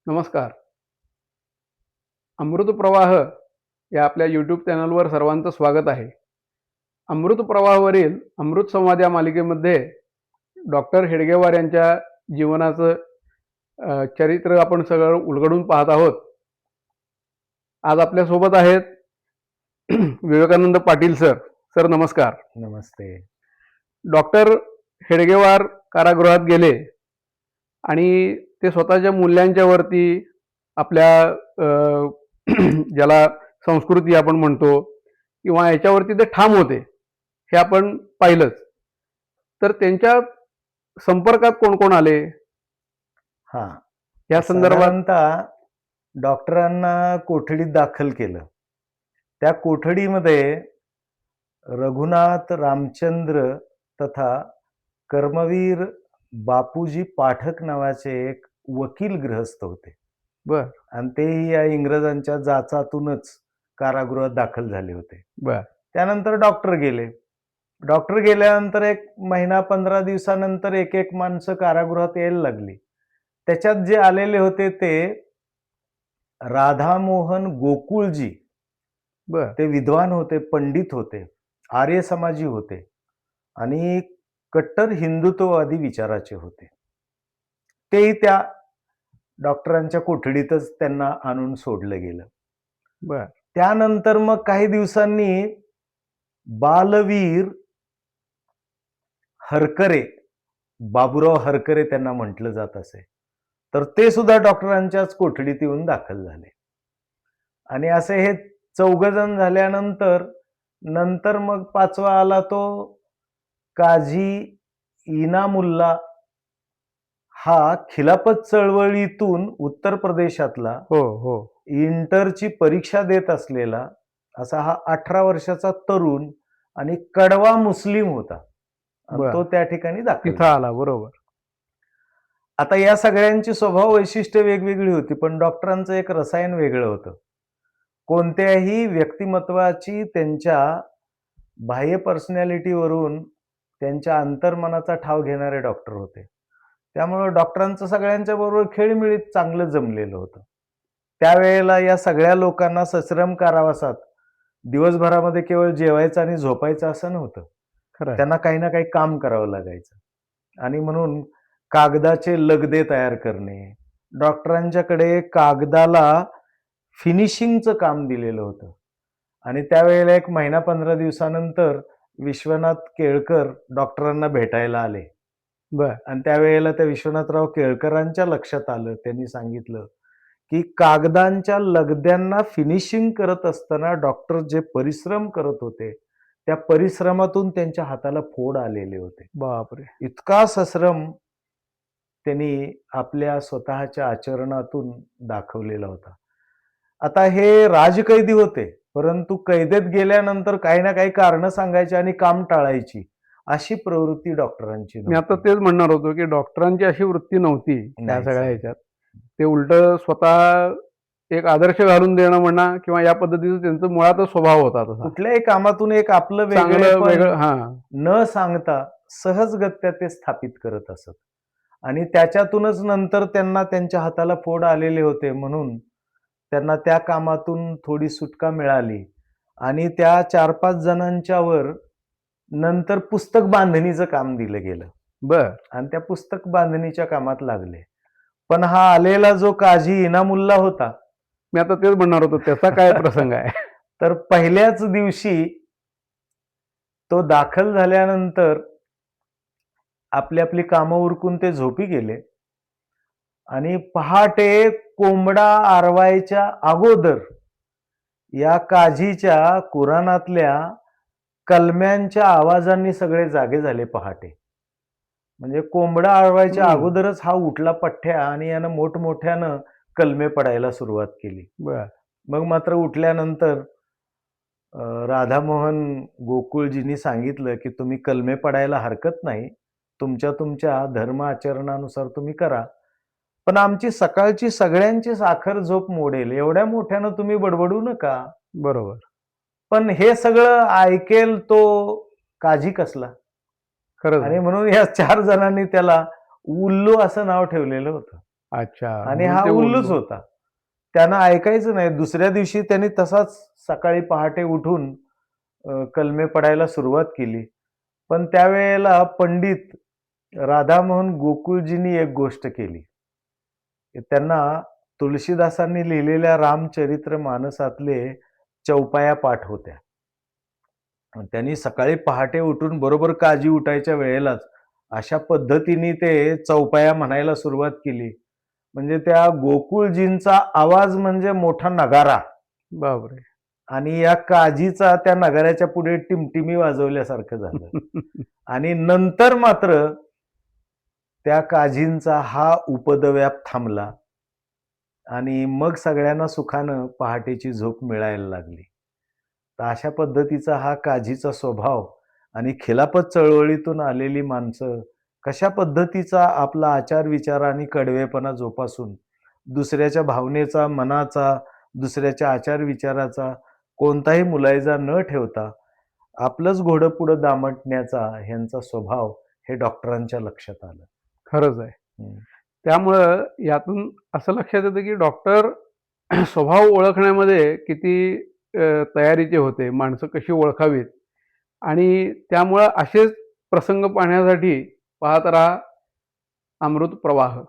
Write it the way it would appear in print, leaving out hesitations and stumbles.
नमस्कार. अमृत प्रवाह या आपल्या यूट्यूब चॅनलवर सर्वांचं स्वागत आहे. अमृत प्रवाहावरील अमृत संवाद या मालिकेमध्ये डॉक्टर हेडगेवार यांच्या जीवनाचं चरित्र आपण सगळं उलगडून पाहत आहोत. आज आपल्यासोबत आहेत विवेकानंद पाटील सर. सर नमस्कार. नमस्ते. डॉक्टर हेडगेवार कारागृहात गेले आणि ते स्वतःच्या मूल्यांच्या वरती आपल्या ज्याला संस्कृती आपण म्हणतो किंवा याच्यावरती ते ठाम होते, हे आपण पाहिलंच. तर त्यांच्या संपर्कात कोण कोण आले हा, या संदर्भात? डॉक्टरांना कोठडीत दाखल केलं. त्या कोठडीमध्ये रघुनाथ रामचंद्र तथा कर्मवीर बापूजी पाठक नावाचे एक वकील गृहस्थ होते. बर आणि तेही या इंग्रजांच्या जाचातूनच कारागृहात दाखल झाले होते. बर त्यानंतर डॉक्टर गेले. डॉक्टर गेल्यानंतर एक महिना 15 दिवसानंतर एक एक माणसं कारागृहात यायला लागली. त्याच्यात जे आलेले होते ते राधामोहन गोकुळजी. बर ते विद्वान होते, पंडित होते, आर्य समाजी होते आणि कट्टर हिंदुत्ववादी विचाराचे होते. तेही त्या डॉक्टरांच्या कोठडीतच त्यांना आणून सोडलं गेलं. बर त्यानंतर मग काही दिवसांनी बालवीर हरकरे, बाबूराव हरकरे त्यांना म्हटलं जात असे, तर ते सुद्धा डॉक्टरांच्याच कोठडीत येऊन दाखल झाले. आणि असे हे 4 जण झाल्यानंतर नंतर मग 5वा आला तो काझी इनामुल्ला. हा खिलाफत चळवळीतून उत्तर प्रदेशातला हो हो इंटरची परीक्षा देत असलेला असा हा 18 वर्षाचा तरुण आणि कडवा मुस्लिम होता. आणि तो त्या ठिकाणी दाखल तिथं आला. बरोबर. आता या सगळ्यांची स्वभाव वैशिष्ट्य वेगवेगळी होती, पण डॉक्टरांचं एक रसायन वेगळं होतं. कोणत्याही व्यक्तिमत्वाची त्यांच्या बाह्य पर्सनॅलिटीवरून त्यांच्या अंतर्मनाचा ठाव घेणारे डॉक्टर होते. त्यामुळे डॉक्टरांचं सगळ्यांच्या बरोबर खेळीमेळीत चांगलं जमलेलं होतं. त्यावेळेला या सगळ्या लोकांना सश्रम कारावासात दिवसभरामध्ये केवळ जेवायचं आणि झोपायचं असं नव्हतं. खरं. त्यांना काही ना काही काम करावं लागायचं. आणि म्हणून कागदाचे लगदे तयार करणे, डॉक्टरांच्याकडे कागदाला फिनिशिंगचं काम दिलेलं होतं. आणि त्यावेळेला एक महिना 15 दिवसानंतर विश्वनाथ केळकर डॉक्टरांना भेटायला आले. बर आणि त्यावेळेला त्या विश्वनाथराव केळकरांच्या लक्षात आलं. त्यांनी सांगितलं की कागदांच्या लगद्यांना फिनिशिंग करत असताना डॉक्टर जे परिश्रम करत होते, त्या परिश्रमातून त्यांच्या हाताला फोड आलेले होते. बापरे. इतका सश्रम त्यांनी आपल्या स्वतःच्या आचरणातून दाखवलेला होता. आता हे राजकैदी होते, परंतु कैदेत गेल्यानंतर काही ना काही कारण सांगायची आणि काम टाळायची, अशी प्रवृत्ती डॉक्टरांची मी आता नव्हती. तेच म्हणणार होतो की डॉक्टरांची अशी वृत्ती नव्हती त्या नाही सगळ्या सर. ह्याच्यात. ते उलट स्वतः एक आदर्श घालून देणं म्हणा किंवा या पद्धतीचा त्यांचा मुळातच स्वभाव होता तसा. कुठल्याही कामातून एक आपलं चांगलं वेगळेपण वेगळं. हा न सांगता सहजगत्या ते स्थापित करत असत. आणि त्याच्यातूनच नंतर त्यांना त्यांच्या हाताला फोड आलेले होते, म्हणून त्यांना त्या कामातून थोडी सुटका मिळाली. आणि त्या 4-5 जणांच्यावर नंतर पुस्तक बांधणीचं काम दिलं गेलं. बर आणि त्या पुस्तक बांधणीच्या कामात लागले. पण हा आलेला जो काझी इनामुल्ला होता, मी आता तेच म्हणणार होतो, त्याचा काय प्रसंग आहे? तर पहिल्याच दिवशी तो दाखल झाल्यानंतर आपली आपली कामं उरकून ते झोपी गेले. आणि पहाटे कोंबडा आरवायच्या अगोदर या काझीच्या कुराणातल्या कलम्यांच्या आवाजांनी सगळे जागे झाले पहाटे. म्हणजे कोंबडा आरवायच्या अगोदरच हा उठला पठ्ठ्या आणि यानं मोठमोठ्यानं कलमे पडायला सुरुवात केली. बर मग मात्र उठल्यानंतर राधामोहन गोकुळजींनी सांगितलं की तुम्ही कलमे पडायला हरकत नाही, तुमच्या तुमच्या धर्म आचरणानुसार तुम्ही करा, पण आमची सकाळची सगळ्यांची साखर झोप मोडेल, एवढ्या मोठ्यानं तुम्ही बडबडू नका. बरोबर. पण हे सगळं ऐकेल तो काझी कसला. खरंच आणि आहे. म्हणून या 4 जणांनी त्याला उल्लू असं नाव ठेवलेलं होतं. अच्छा. आणि म्हणून हा ते उल्लूच उल्लू. होता. त्यानं ऐकायचं नाही. दुसऱ्या दिवशी त्यांनी तसाच सकाळी पहाटे उठून कलमे पडायला सुरुवात केली. पण त्यावेळेला पंडित राधामोहन गोकुळजींनी एक गोष्ट केली. त्यांना तुळशीदासांनी लिहिलेल्या रामचरितमानसातले चौपाया पाठ होत्या. त्यांनी सकाळी पहाटे उठून बरोबर काजी उठायच्या वेळेलाच अशा पद्धतीने ते चौपाया म्हणायला सुरुवात केली. म्हणजे त्या गोकुळजींचा आवाज म्हणजे मोठा नगारा बापरे! आणि या काजीचा त्या नगाऱ्याच्या पुढे टिमटिमी वाजवल्यासारखं झालं. आणि नंतर मात्र त्या काझींचा हा उपद्व्याप थांबला आणि मग सगळ्यांना सुखानं पहाटेची झोप मिळायला लागली. तर अशा पद्धतीचा हा काझीचा स्वभाव आणि खिलाफत चळवळीतून आलेली माणसं कशा पद्धतीचा आपला आचार-विचार आणि कडवेपणा जोपासून दुसऱ्याच्या भावनेचा, मनाचा, दुसऱ्याच्या आचार-विचाराचा कोणताही मुलायजा न ठेवता आपलंच घोडं पुढं दामटण्याचा ह्यांचा स्वभाव हे डॉक्टरांच्या लक्षात आलं. खरंच आहे. हं. त्यामुळं यातून असं लक्षात येतं, की डॉक्टर स्वभाव ओळखण्यामध्ये किती तयारीचे होते. माणसं कशी ओळखावीत आणि त्यामुळं असेच प्रसंग पाहण्यासाठी पाहत राहा अमृत प्रवाह.